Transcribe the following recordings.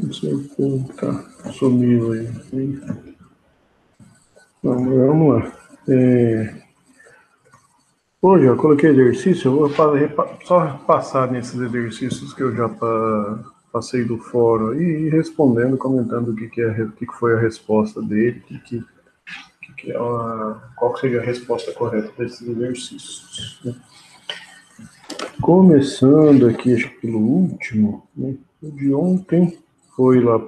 Não sei como tá, sumiu aí. Vamos lá. Hoje eu coloquei exercício, eu vou só passar nesses exercícios que eu já passei do fórum aí, e respondendo, comentando o que foi a resposta dele, qual seria a resposta correta desses exercícios. Né? Começando aqui, acho que pelo último, né? O de ontem foi lá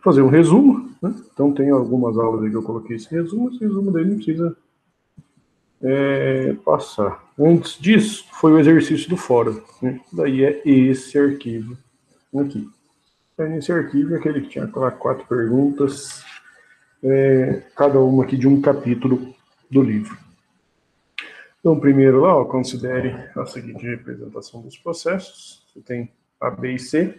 fazer um resumo, né? Então tem algumas aulas aí que eu coloquei esse resumo dele não precisa passar. Antes disso, foi o exercício do fórum, né? Daí é esse arquivo aqui. Nesse arquivo é aquele que tinha 4 perguntas, cada uma aqui de um capítulo do livro. Então, primeiro lá, ó, considere a seguinte representação dos processos. Você tem A, B e C,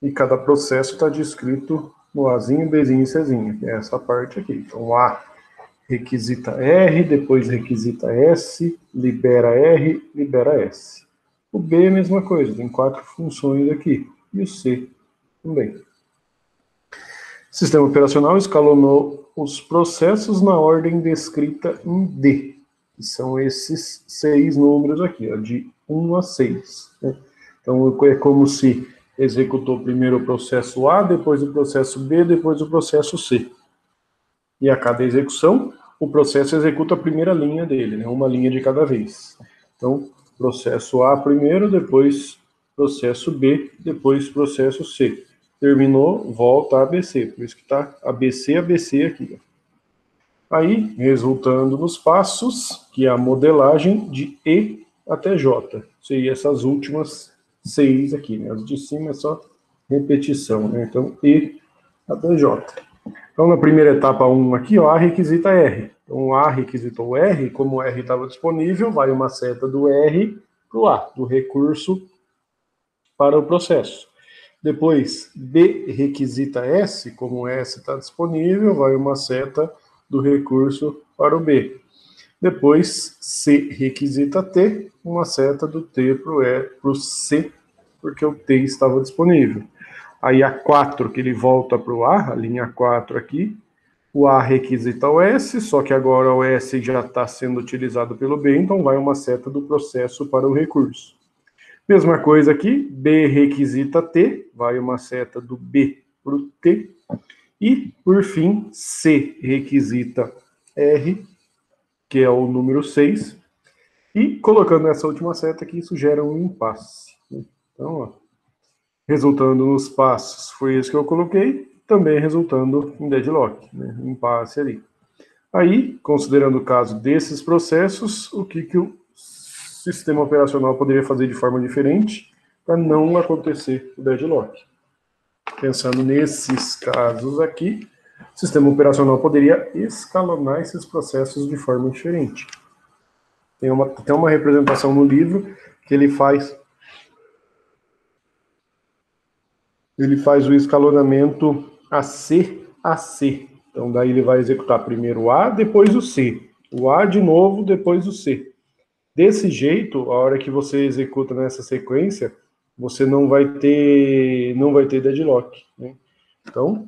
e cada processo está descrito no Azinho, Bzinho e Czinho, que é essa parte aqui. Então, A requisita R, depois requisita S, libera R, libera S. O B é a mesma coisa, tem 4 funções aqui. E o C também. O sistema operacional escalonou os processos na ordem descrita em D, que são esses 6 números aqui, ó, de 1 a 6. Né? Então, é como se executou primeiro o processo A, depois o processo B, depois o processo C. E a cada execução, o processo executa a primeira linha dele, né? Uma linha de cada vez. Então, processo A primeiro, depois processo B, depois processo C. Terminou, volta a ABC. Por isso que está ABC, ABC aqui. Aí, resultando nos passos, que é a modelagem de E até J. Seria essas últimas 6 aqui, né? As de cima é só repetição, né? Então, E até J. Então, na primeira etapa 1 aqui, ó, A requisita R. Então, A requisitou R, como o R estava disponível, vai uma seta do R para o A, do recurso para o processo. Depois, B requisita S, como o S está disponível, vai uma seta do recurso para o B. Depois, C requisita T, uma seta do T para o C, porque o T estava disponível. Aí a 4, que ele volta para o A, a linha 4 aqui, o A requisita o S, só que agora o S já está sendo utilizado pelo B, então vai uma seta do processo para o recurso. Mesma coisa aqui, B requisita T, vai uma seta do B para o T. E, por fim, C requisita R, que é o número 6. E, colocando essa última seta aqui, isso gera um impasse. Então, ó, resultando nos passos, foi isso que eu coloquei, também resultando em deadlock, né, um impasse ali. Aí, considerando o caso desses processos, o que o sistema operacional poderia fazer de forma diferente para não acontecer o deadlock? Pensando nesses casos aqui, o sistema operacional poderia escalonar esses processos de forma diferente. Tem uma representação no livro que ele faz o escalonamento AC a C. Então, daí ele vai executar primeiro o A, depois o C. O A de novo, depois o C. Desse jeito, a hora que você executa nessa sequência, você não vai ter deadlock. Né? Então,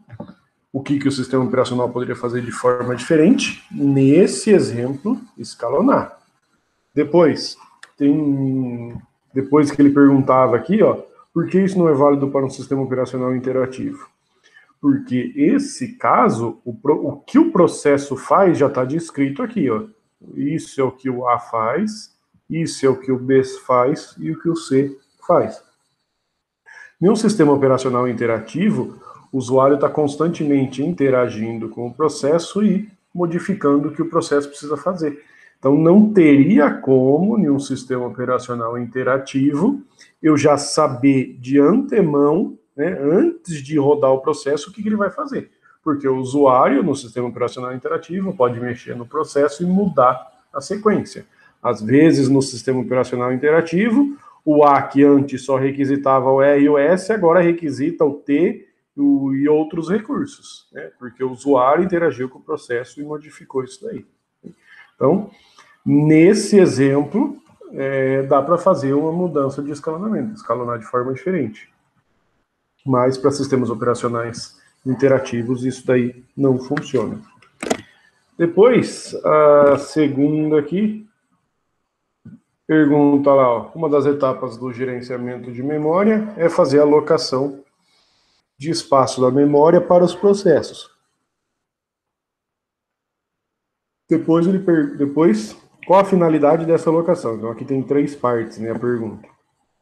o que o sistema operacional poderia fazer de forma diferente? Nesse exemplo, escalonar. Depois que ele perguntava aqui, ó, por que isso não é válido para um sistema operacional interativo? Porque esse caso, o que o processo faz já está descrito aqui, ó. Isso é o que o A faz, isso é o que o B faz e o que o C faz. Em um sistema operacional interativo, o usuário está constantemente interagindo com o processo e modificando o que o processo precisa fazer. Então, não teria como, em um sistema operacional interativo, eu já saber de antemão, né, antes de rodar o processo, o que ele vai fazer. Porque o usuário, no sistema operacional interativo, pode mexer no processo e mudar a sequência. Às vezes, no sistema operacional interativo, o A, que antes só requisitava o E e o S, agora requisita o T e outros recursos, né? Porque o usuário interagiu com o processo e modificou isso daí. Então, nesse exemplo, dá para fazer uma mudança de escalonamento, escalonar de forma diferente. Mas para sistemas operacionais interativos, isso daí não funciona. Depois, a segunda aqui, pergunta lá, ó, uma das etapas do gerenciamento de memória é fazer a alocação de espaço da memória para os processos. Depois, qual a finalidade dessa alocação? Então, aqui tem 3 partes, né, a pergunta.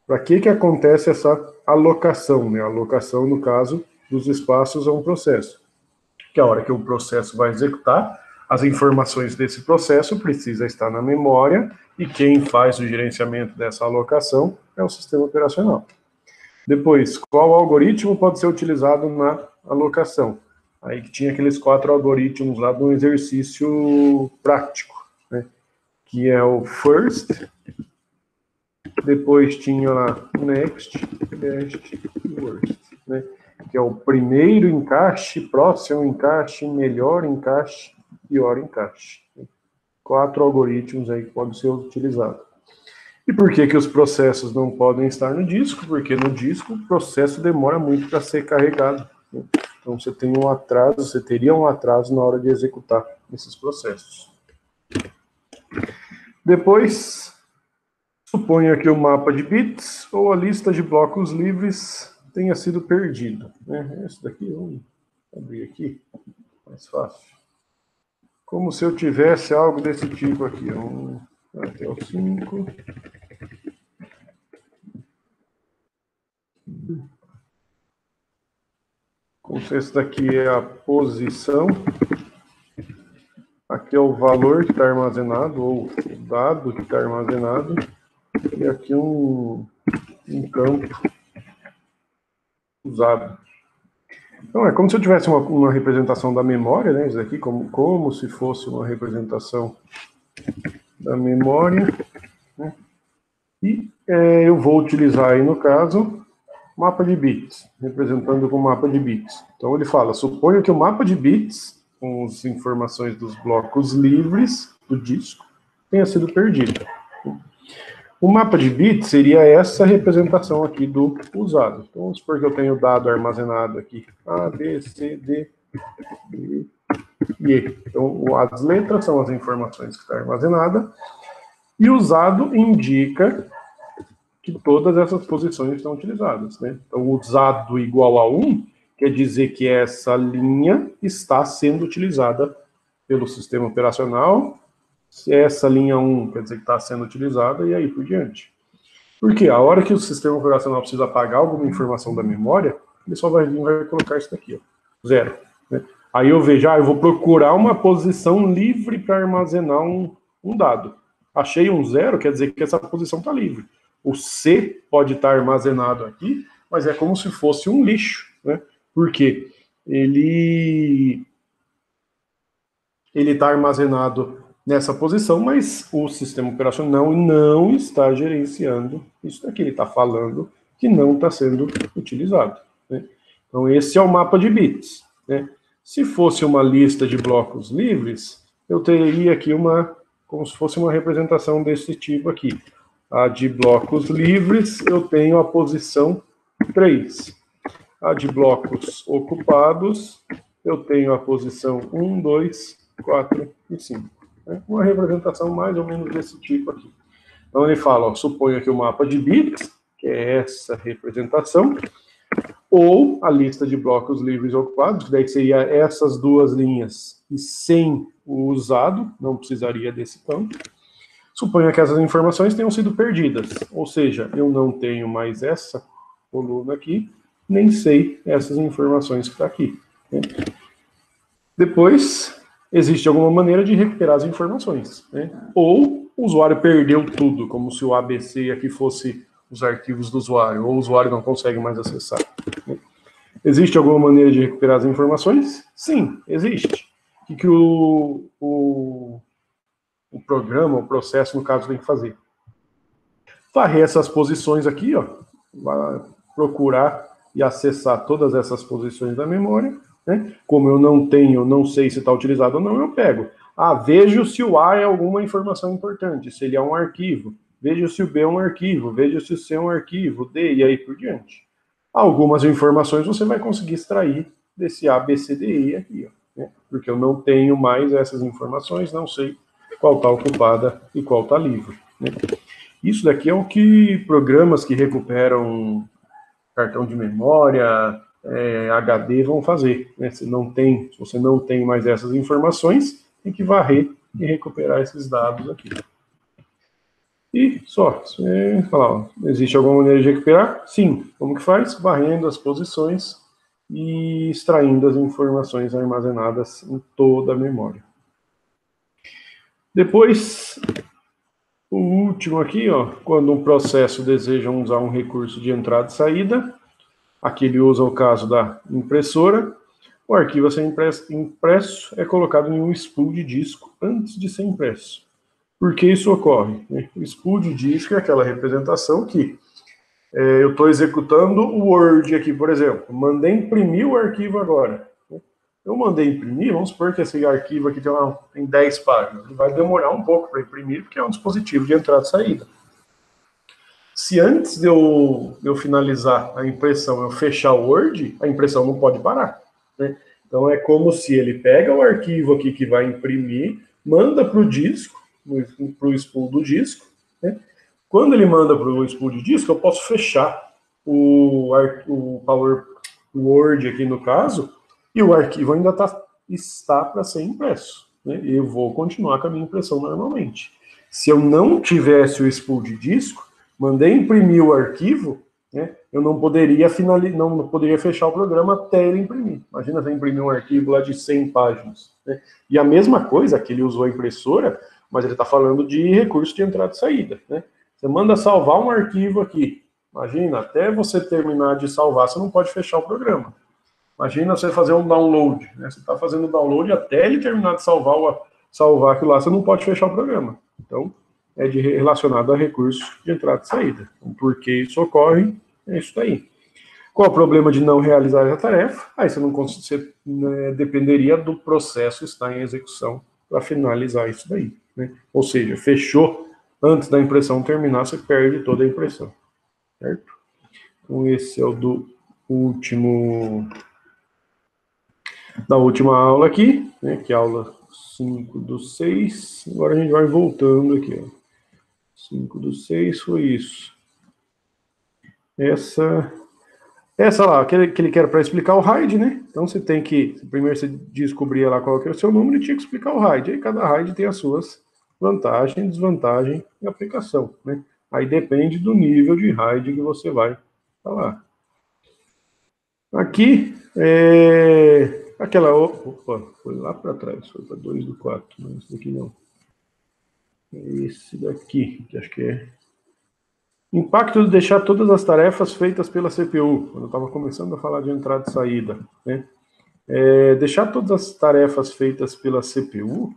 Para que acontece essa alocação, né? A alocação, no caso, dos espaços a um processo. Que a hora que o processo vai executar, as informações desse processo precisam estar na memória e quem faz o gerenciamento dessa alocação é o sistema operacional. Depois, qual algoritmo pode ser utilizado na alocação? Aí que tinha aqueles 4 algoritmos lá do exercício prático, né? Que é o first, depois tinha lá next, best e worst, né? Que é o primeiro encaixe, próximo encaixe, melhor encaixe, pior encaixe. 4 algoritmos aí que podem ser utilizados. E por que os processos não podem estar no disco? Porque no disco o processo demora muito para ser carregado, né? Então você tem um atraso, você teria um atraso na hora de executar esses processos. Depois, suponha que o mapa de bits ou a lista de blocos livres tenha sido perdido, né? Esse daqui, vamos abrir aqui, mais fácil. Como se eu tivesse algo desse tipo aqui, até o 5. Como se esse daqui é a posição, aqui é o valor que está armazenado, ou o dado que está armazenado, e aqui um campo usado. Então, é como se eu tivesse uma representação da memória, né? Isso aqui como se fosse uma representação da memória, né? E eu vou utilizar aí, no caso, mapa de bits, representando com mapa de bits. Então, ele fala, suponha que o mapa de bits, com as informações dos blocos livres do disco, tenha sido perdido. O mapa de bits seria essa representação aqui do usado. Então, vamos supor que eu tenho o dado armazenado aqui, A, B, C, D, E, E. Então, as letras são as informações que está armazenada, e o usado indica que todas essas posições estão utilizadas, né? Então, usado igual a 1 quer dizer que essa linha está sendo utilizada pelo sistema operacional. Se essa linha 1 quer dizer que está sendo utilizada, e aí por diante. Porque a hora que o sistema operacional precisa apagar alguma informação da memória, ele só vai vir e vai colocar isso daqui, ó, 0. Né? Aí eu vejo, eu vou procurar uma posição livre para armazenar um dado. Achei um 0, quer dizer que essa posição está livre. O C pode estar armazenado aqui, mas é como se fosse um lixo, né? Porque ele está armazenado nessa posição, mas o sistema operacional não está gerenciando isso daqui. Ele está falando que não está sendo utilizado, né? Então, esse é o mapa de bits, né? Se fosse uma lista de blocos livres, eu teria aqui como se fosse uma representação desse tipo aqui. A de blocos livres, eu tenho a posição 3. A de blocos ocupados, eu tenho a posição 1, 2, 4 e 5. Uma representação mais ou menos desse tipo aqui. Então ele fala, ó, suponha que o mapa de bits, que é essa representação, ou a lista de blocos livres ocupados, que daí seria essas duas linhas, e sem o usado, não precisaria desse campo. Suponha que essas informações tenham sido perdidas, ou seja, eu não tenho mais essa coluna aqui, nem sei essas informações que está aqui, né? Depois, existe alguma maneira de recuperar as informações, né? Ou o usuário perdeu tudo, como se o ABC aqui fosse os arquivos do usuário, ou o usuário não consegue mais acessar, né? Existe alguma maneira de recuperar as informações? Sim, existe. O que o programa, o processo, no caso, tem que fazer? Varrer essas posições aqui, ó, vai procurar e acessar todas essas posições da memória, né? Como eu não sei se está utilizado ou não, eu pego. Vejo se o A é alguma informação importante, se ele é um arquivo. Vejo se o B é um arquivo, vejo se o C é um arquivo, D, e aí por diante. Algumas informações você vai conseguir extrair desse A, B, C, D, E aqui, ó, né? Porque eu não tenho mais essas informações, não sei qual está ocupada e qual está livre, né? Isso daqui é o que programas que recuperam cartão de memória, HD vão fazer, né? Se você não tem mais essas informações, tem que varrer e recuperar esses dados aqui. E só, você fala, existe alguma maneira de recuperar? Sim. Como que faz? Varrendo as posições e extraindo as informações armazenadas em toda a memória. Depois, o último aqui, ó, quando um processo deseja usar um recurso de entrada e saída, aqui ele usa o caso da impressora, o arquivo a ser impresso é colocado em um spool de disco antes de ser impresso. Por que isso ocorre? O spool de disco é aquela representação que eu estou executando o Word aqui, por exemplo. Mandei imprimir o arquivo agora. Eu mandei imprimir, vamos supor que esse arquivo aqui tem 10 páginas. Ele vai demorar um pouco para imprimir, porque é um dispositivo de entrada e saída. Se antes de eu finalizar a impressão, eu fechar o Word, a impressão não pode parar, né? Então é como se ele pega o arquivo aqui que vai imprimir, manda para o disco, para o spool do disco, né? Quando ele manda para o spool de disco, eu posso fechar o Power Word aqui no caso, e o arquivo ainda está para ser impresso, né? E eu vou continuar com a minha impressão normalmente. Se eu não tivesse o spool de disco, mandei imprimir o arquivo, né, eu não poderia não poderia fechar o programa até ele imprimir. Imagina você imprimir um arquivo lá de 100 páginas. Né? E a mesma coisa, que ele usou a impressora, mas ele está falando de recurso de entrada e saída. Né? Você manda salvar um arquivo aqui. Imagina, até você terminar de salvar, você não pode fechar o programa. Imagina você fazer um download. Né? Você está fazendo o download até ele terminar de salvar aquilo lá, você não pode fechar o programa. Então, é relacionado a recurso de entrada e saída. Então, por que isso ocorre? É isso daí. Qual o problema de não realizar essa tarefa? Aí você dependeria do processo estar em execução para finalizar isso daí. Né? Ou seja, fechou antes da impressão terminar, você perde toda a impressão. Certo? Então, esse é o da última aula aqui, né, que é a aula 5 do 6. Agora a gente vai voltando aqui, ó. 5 do 6 foi isso. Essa lá, que ele quer para explicar o RAID, né? Então você tem que, primeiro você descobrir lá qual que é o seu número e tinha que explicar o RAID. Aí cada RAID tem as suas vantagens, desvantagens e aplicação, né? Aí depende do nível de RAID que você vai falar. Aqui, opa, foi lá para trás, foi para 2 do 4, mas esse daqui não. Esse daqui, que acho que é impacto de deixar todas as tarefas feitas pela CPU, quando eu estava começando a falar de entrada e saída, né? Deixar todas as tarefas feitas pela CPU,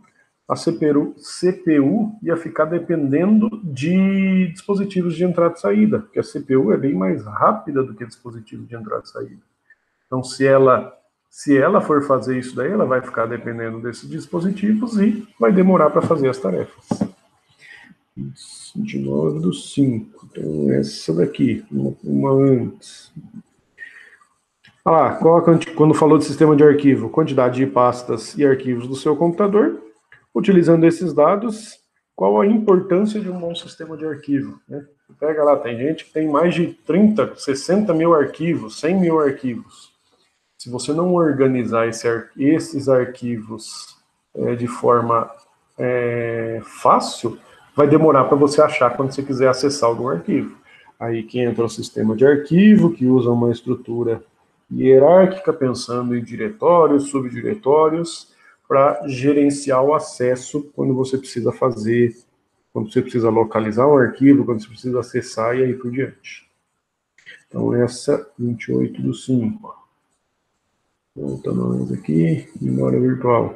a CPU ia ficar dependendo de dispositivos de entrada e saída, porque a CPU é bem mais rápida do que dispositivo de entrada e saída. Então, se ela for fazer isso daí, ela vai ficar dependendo desses dispositivos e vai demorar para fazer as tarefas. 29 do 5. Então, essa daqui, uma antes. Ah lá, quando falou de sistema de arquivo, quantidade de pastas e arquivos do seu computador. Utilizando esses dados, qual a importância de um bom sistema de arquivo? Né? Pega lá, tem gente que tem mais de 30, 60 mil arquivos, 100 mil arquivos. Se você não organizar esses arquivos de forma fácil, vai demorar para você achar quando você quiser acessar algum arquivo. Aí que entra o sistema de arquivo, que usa uma estrutura hierárquica, pensando em diretórios, subdiretórios, para gerenciar o acesso quando você precisa fazer, quando você precisa localizar um arquivo, quando você precisa acessar e aí por diante. Então, essa 28 do 5. Voltando mais aqui, memória virtual.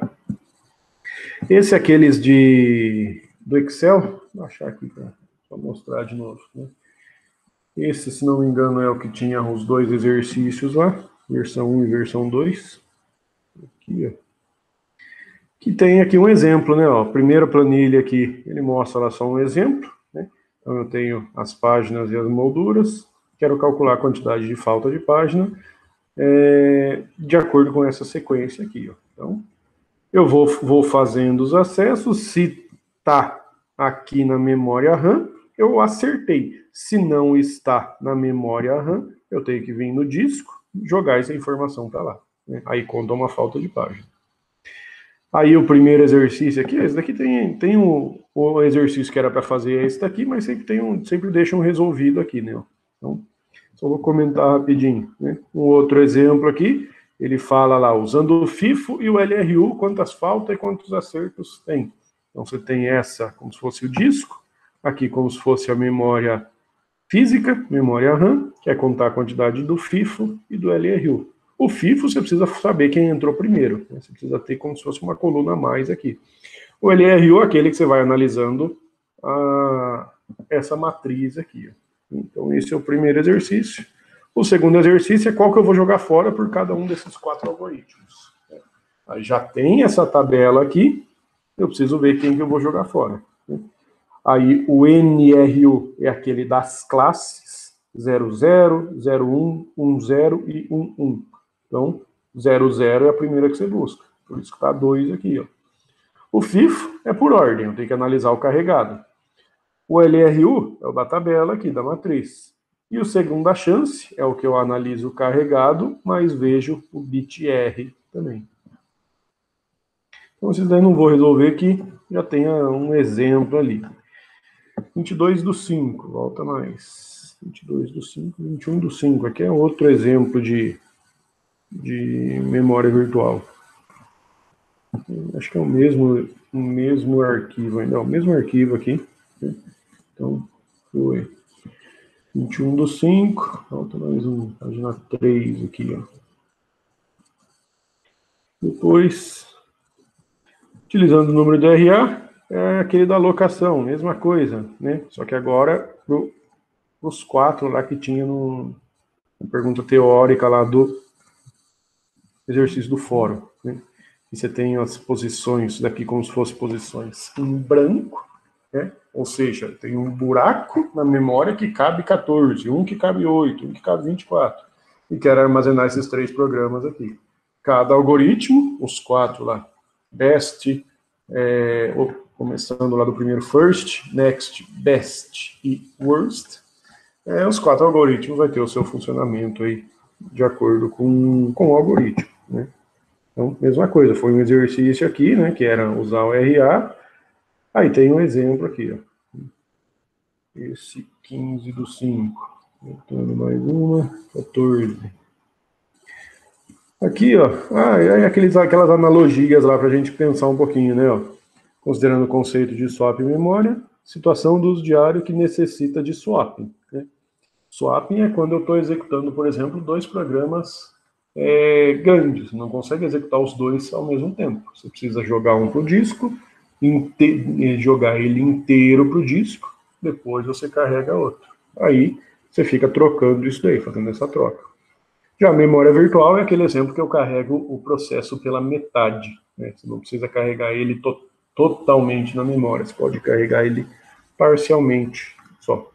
Esse é aqueles do Excel, vou achar aqui para mostrar de novo. Né? Esse, se não me engano, é o que tinha os dois exercícios lá, versão 1 e versão 2. Aqui, ó. Que tem aqui um exemplo, né? Ó, primeira planilha aqui, ele mostra lá só um exemplo, né? Então eu tenho as páginas e as molduras. quero calcular a quantidade de falta de página de acordo com essa sequência aqui, ó. Então, eu vou fazendo os acessos, se está aqui na memória RAM, eu acertei. Se não está na memória RAM, eu tenho que vir no disco, jogar essa informação para lá, né? Aí conta uma falta de página. Aí o primeiro exercício aqui, esse daqui tem o exercício que era para fazer esse daqui, mas sempre deixa um resolvido aqui, né? Então, só vou comentar rapidinho, né? Um outro exemplo aqui, ele fala lá, usando o FIFO e o LRU, quantas faltas e quantos acertos tem. Então você tem essa como se fosse o disco, aqui como se fosse a memória física, memória RAM, que é contar a quantidade do FIFO e do LRU. O FIFO você precisa saber quem entrou primeiro, né? Você precisa ter como se fosse uma coluna a mais aqui. O LRU é aquele que você vai analisando essa matriz aqui, ó. Então esse é o primeiro exercício. O segundo exercício é qual que eu vou jogar fora por cada um desses 4 algoritmos. Aí já tem essa tabela aqui, eu preciso ver quem que eu vou jogar fora. Aí o NRU é aquele das classes 00, 01, 10 e 11. Então, 00 é a primeira que você busca. Por isso que está 2 aqui, ó. O FIFO é por ordem, eu tenho que analisar o carregado. O LRU é o da tabela aqui, da matriz. E o segunda chance é o que eu analiso o carregado, mas vejo o bit R também. Então, esses daí não vou resolver aqui, já tem um exemplo ali. 22/5, volta mais. 22/5, 21/5. Aqui é outro exemplo de memória virtual. Acho que é o mesmo arquivo ainda, é o mesmo arquivo aqui, né? Então, foi 21/5, falta mais um, página 3 aqui, ó. Depois, utilizando o número de RA, é aquele da alocação, mesma coisa, né? Só que agora, os 4 lá que tinha na pergunta teórica lá do exercício do fórum, né? E você tem as posições daqui como se fossem posições em branco, né? Ou seja, tem um buraco na memória que cabe 14, um que cabe 8, um que cabe 24. E quero armazenar esses 3 programas aqui. Cada algoritmo, os 4 lá, best, começando lá do primeiro first, next, best e worst, os 4 algoritmos vai ter o seu funcionamento aí de acordo com o algoritmo, né? Então, mesma coisa, foi um exercício aqui, né, que era usar o RA. Aí tem um exemplo aqui, ó. Esse 15/5. Voltando mais uma, 14. Aqui, ó, aquelas analogias lá para a gente pensar um pouquinho, né, ó. Considerando o conceito de swap em memória, situação do usuário que necessita de swapping, né? Swapping é quando eu estou executando, por exemplo, 2 programas grandes, não consegue executar os 2 ao mesmo tempo. Você precisa jogar um para o disco, jogar ele inteiro para o disco, depois você carrega outro. Aí você fica trocando isso daí, fazendo essa troca. Já a memória virtual é aquele exemplo que eu carrego o processo pela metade, né? Você não precisa carregar ele totalmente na memória, você pode carregar ele parcialmente só.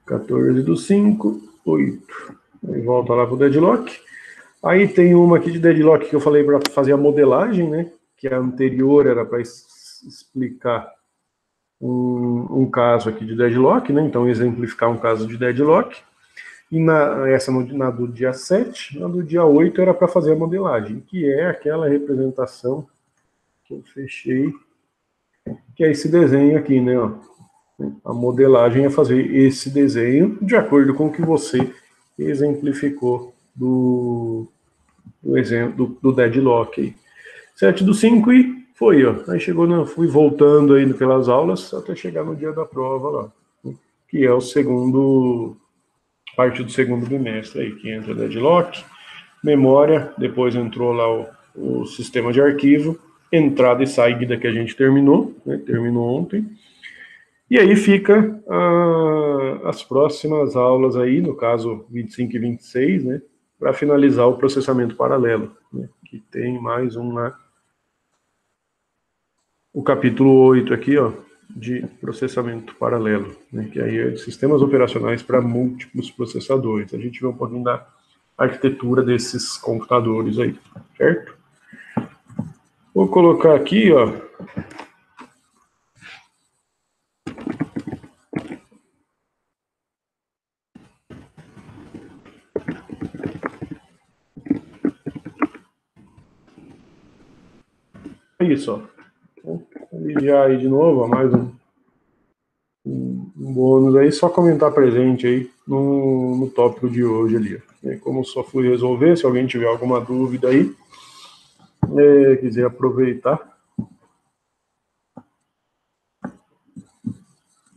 14/5, 8. Aí volta lá para o deadlock. Aí tem uma aqui de deadlock que eu falei para fazer a modelagem, né? Que a anterior era para explicar um caso aqui de deadlock, né? Então, exemplificar um caso de deadlock. E essa na do dia 7, na do dia 8 era para fazer a modelagem, que é aquela representação que eu fechei, que é esse desenho aqui, né? Ó. A modelagem é fazer esse desenho de acordo com o que você exemplificou do exemplo do deadlock aí. 7/5 e foi, ó. Aí fui voltando aí pelas aulas até chegar no dia da prova lá, né? Que é parte do segundo bimestre aí, que entra deadlock, memória, depois entrou lá o sistema de arquivo, entrada e saída que a gente terminou, né? Terminou ontem. E aí fica as próximas aulas aí, no caso 25 e 26, né, para finalizar o processamento paralelo, né, que tem mais um lá. O capítulo 8 aqui, ó, de processamento paralelo, né, que aí é de sistemas operacionais para múltiplos processadores. A gente vê um pouquinho da arquitetura desses computadores aí, certo? Vou colocar aqui, ó, isso, ó. Vou aliviar aí de novo, ó, mais um bônus aí, só comentar presente aí no tópico de hoje ali. Como só fui resolver, se alguém tiver alguma dúvida aí, quiser aproveitar,